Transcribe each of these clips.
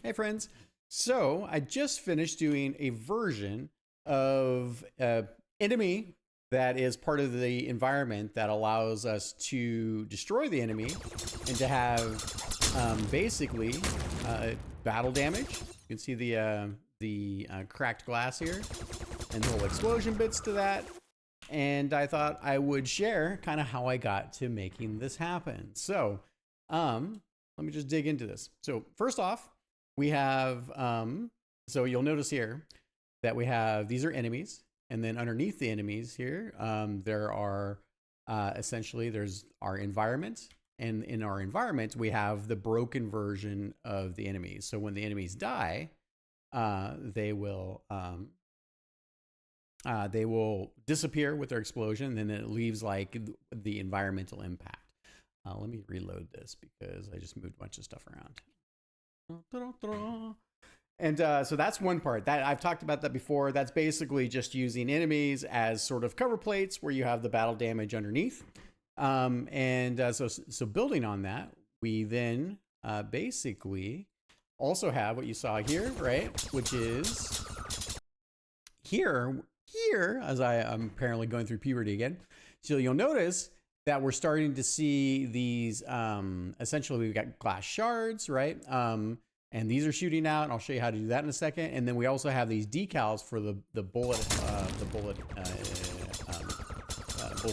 Hey friends. So I just finished doing a version of enemy that is part of the environment that allows us to destroy the enemy and to have basically battle damage. You can see the cracked glass here and the little explosion bits to that. And I thought I would share kind of how I got to making this happen. So let me just dig into this. So first off, we have, so you'll notice here that we have, these are enemies. And then underneath the enemies here, there are essentially, there's our environment. And in our environment, we have the broken version of the enemies. So when the enemies die, they will disappear with their explosion. And then it leaves like the environmental impact. Let me reload this because I just moved a bunch of stuff around. And so that's one part that I've talked about that before. That's basically just using enemies as sort of cover plates where you have the battle damage underneath. So building on that, we then basically also have what you saw here, right? Which is here as I'm apparently going through puberty again. So you'll notice that we're starting to see these, essentially we've got glass shards, right? And these are shooting out, and I'll show you how to do that in a second. And then we also have these decals for the bullet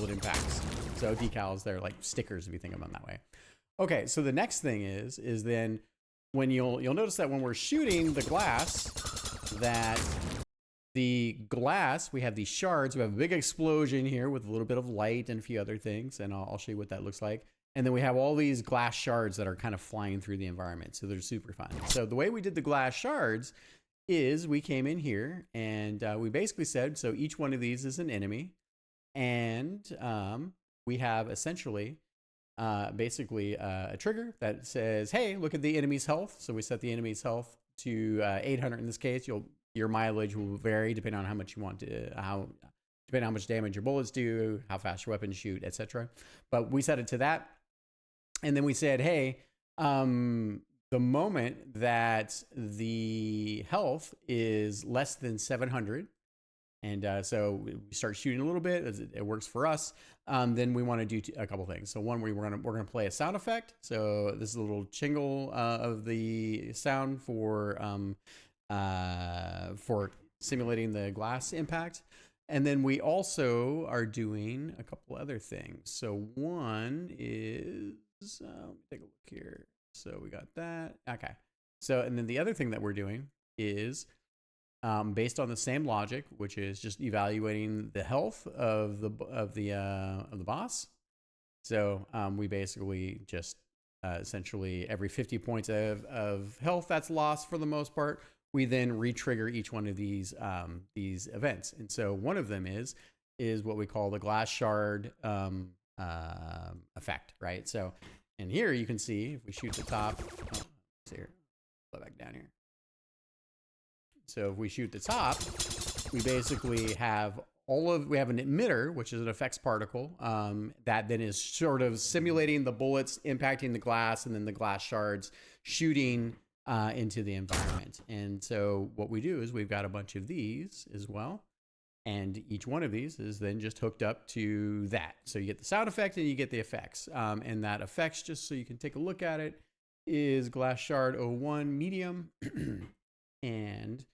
impacts. So decals, they're like stickers if you think of them that way. Okay, so the next thing is then when you'll notice that when we're shooting the glass, that the glass, we have these shards, we have a big explosion here with a little bit of light and a few other things, and I'll show you what that looks like. And then we have all these glass shards that are kind of flying through the environment, so they're super fun. So the way we did the glass shards is we came in here and we basically said, so each one of these is an enemy, and we have essentially basically a trigger that says, hey, look at the enemy's health. So we set the enemy's health to 800 in this case. Your mileage will vary depending on how much you want to, depending on how much damage your bullets do, how fast your weapons shoot, etc. But we set it to that. And then we said, hey, the moment that the health is less than 700, and so we start shooting a little bit, as it works for us, then we want to do a couple things. So one, we're gonna play a sound effect. So this is a little jingle of the sound for simulating the glass impact. And then we also are doing a couple other things. So one is, let me take a look here. So we got that. Okay. So, and then the other thing that we're doing is based on the same logic, which is just evaluating the health of the boss. So we basically just essentially every 50 points of health that's lost for the most part, we then re-trigger each one of these events. And so one of them is what we call the glass shard effect, right? So, and here you can see if we shoot the top, here, go back down here. So if we shoot the top, we basically have we have an emitter, which is an effects particle that then is sort of simulating the bullets impacting the glass and then the glass shards shooting into the environment. And so what we do is we've got a bunch of these as well. And each one of these is then just hooked up to that. So you get the sound effect and you get the effects. And that effects, just so you can take a look at it, is glass shard 01 medium. And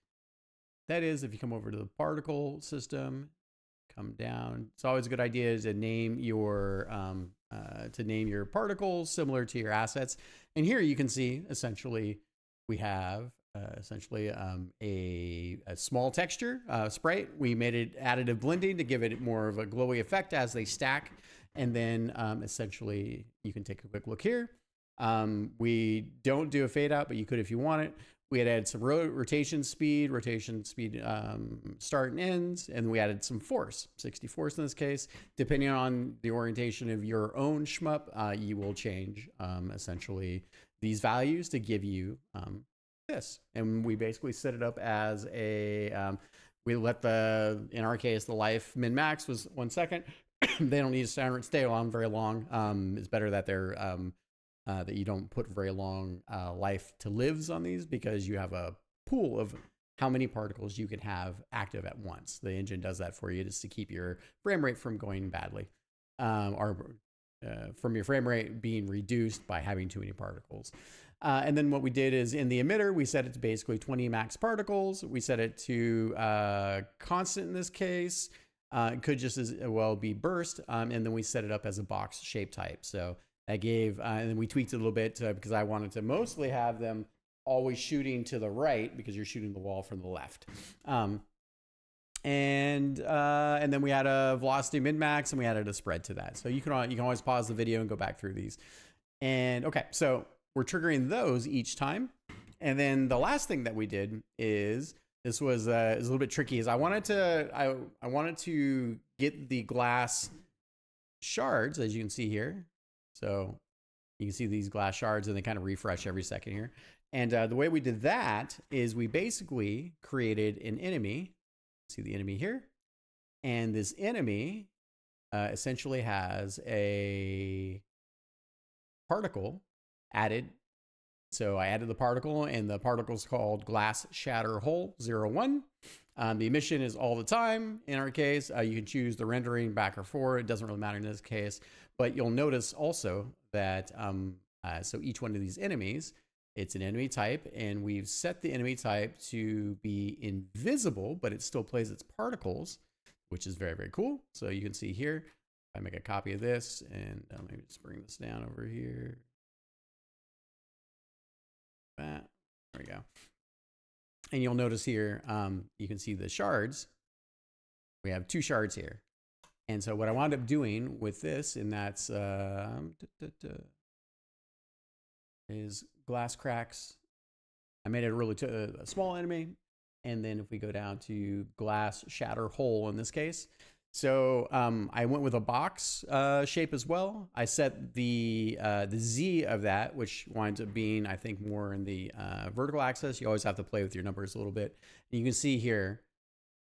that is, if you come over to the particle system, come down. It's always a good idea to name your particles similar to your assets. And here you can see essentially we have a small texture sprite. We made it additive blending to give it more of a glowy effect as they stack. And then essentially you can take a quick look here. We don't do a fade out, but you could if you want it. We had added some rotation speed start and ends, and we added some force, 60 force in this case. Depending on the orientation of your own shmup, you will change essentially these values to give you this. And we basically set it up as a, we let in our case, the life min max was 1 second. They don't need to stay on very long. It's better that they're that you don't put very long life to lives on these, because you have a pool of how many particles you can have active at once. The engine does that for you just to keep your frame rate from going badly, or from your frame rate being reduced by having too many particles. And then what we did is in the emitter, we set it to basically 20 max particles. We set it to constant in this case. It could just as well be burst. And then we set it up as a box shape type. So that gave, and then we tweaked it a little bit because I wanted to mostly have them always shooting to the right, because you're shooting the wall from the left. And then we had a velocity min max, and we added a spread to that. So you can always pause the video and go back through these. And okay, so we're triggering those each time. And then the last thing that we did is, this was a little bit tricky, is I wanted to get the glass shards, as you can see here. So you can see these glass shards, and they kind of refresh every second here. And the way we did that is we basically created an enemy. See the enemy here? And this enemy essentially has a particle added. So I added the particle, and the particle is called glass shatter hole 01. The emission is all the time. In our case, you can choose the rendering back or forward. It doesn't really matter in this case, but you'll notice also that so each one of these enemies, it's an enemy type, and we've set the enemy type to be invisible, but it still plays its particles, which is very, very cool. So you can see here, if I make a copy of this, and maybe just bring this down over here. There we go. And you'll notice here, you can see the shards. We have 2 shards here. And so what I wound up doing with this, and that's is glass cracks. I made it a really a small enemy. And then if we go down to glass shatter hole in this case. So I went with a box shape as well. I set the Z of that, which winds up being, I think, more in the vertical axis. You always have to play with your numbers a little bit. And you can see here,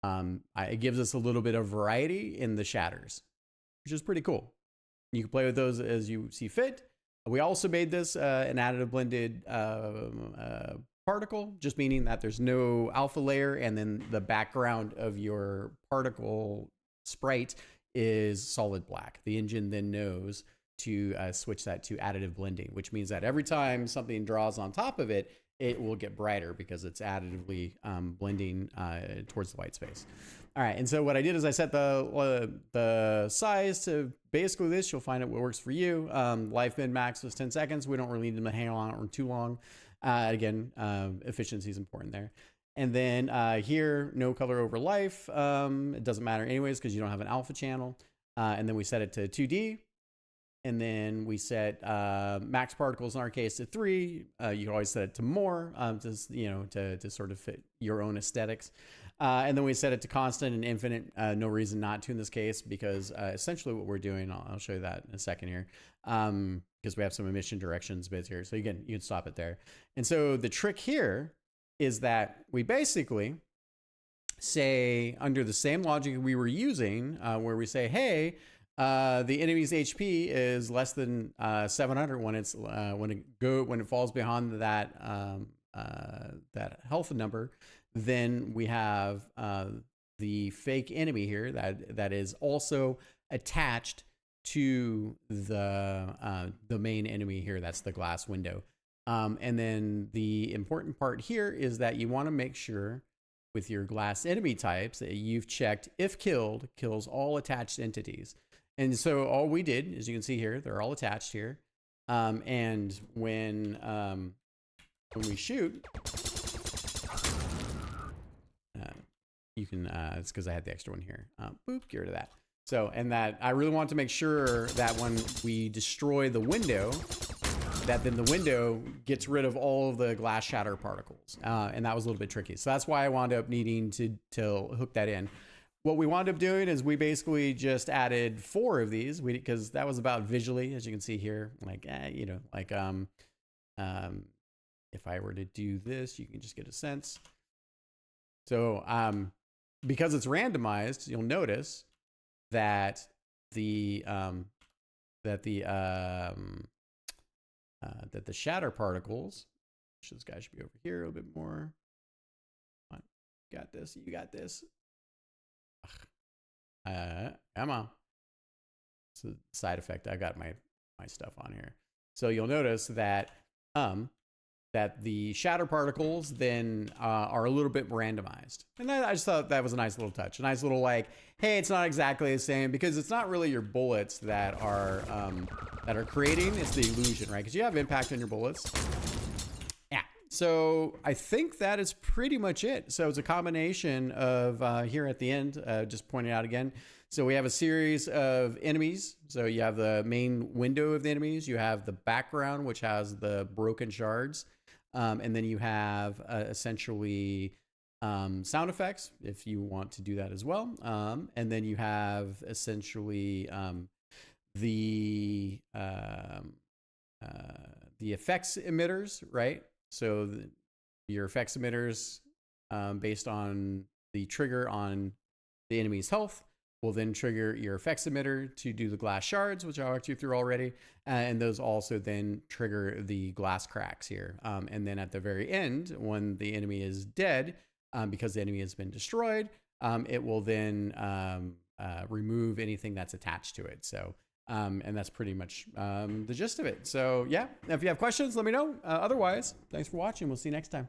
it gives us a little bit of variety in the shatters, which is pretty cool. You can play with those as you see fit. We also made this an additive blended particle, just meaning that there's no alpha layer, and then the background of your particle sprite is solid black. The engine then knows to switch that to additive blending, which means that every time something draws on top of it, it will get brighter because it's additively blending towards the white space. All right, and so what I did is I set the size to basically this. You'll find out what works for you. Life min max was 10 seconds. We don't really need to hang on it too long. Again, efficiency is important there. And then here, no color over life. It doesn't matter anyways because you don't have an alpha channel. And then we set it to 2D. And then we set max particles in our case to 3. You can always set it to more, to sort of fit your own aesthetics. And then we set it to constant and infinite. No reason not to in this case, because essentially what we're doing, I'll show you that in a second here, because we have some emission directions bits here. So again, you can stop it there. And so the trick here is that we basically say, under the same logic we were using, where we say, hey, the enemy's HP is less than 700 when it falls beyond that that health number. Then we have the fake enemy here that is also attached to the main enemy here. That's the glass window. And then the important part here is that you want to make sure with your glass enemy types that you've checked if killed kills all attached entities. And so all we did, as you can see here, they're all attached here. And when we shoot, you can, it's because I had the extra one here. Boop, get rid of that. So, and that I really want to make sure that when we destroy the window, that then the window gets rid of all of the glass shatter particles. And that was a little bit tricky. So that's why I wound up needing to hook that in. What we wound up doing is we basically just added 4 of these because that was about visually, as you can see here, like, if I were to do this, you can just get a sense. So because it's randomized, you'll notice that the that the shatter particles, which this guy should be over here a little bit more. Come on, you got this. You got this. Come on. So side effect. I got my stuff on here. So you'll notice that that the shatter particles then are a little bit randomized. And I just thought that was a nice little touch. A nice little like, hey, it's not exactly the same because it's not really your bullets that are creating, it's the illusion, right? Because you have impact on your bullets. Yeah. So I think that is pretty much it. So it's a combination of here at the end, just pointing out again. So we have a series of enemies. So you have the main window of the enemies. You have the background, which has the broken shards. And then you have essentially sound effects, if you want to do that as well. And then you have essentially the effects emitters, right? So your effects emitters, based on the trigger on the enemy's health, will then trigger your effects emitter to do the glass shards, which I walked you through already. And those also then trigger the glass cracks here. And then at the very end, when the enemy is dead, because the enemy has been destroyed, it will then remove anything that's attached to it. So, and that's pretty much the gist of it. So yeah, if you have questions, let me know. Otherwise, thanks for watching. We'll see you next time.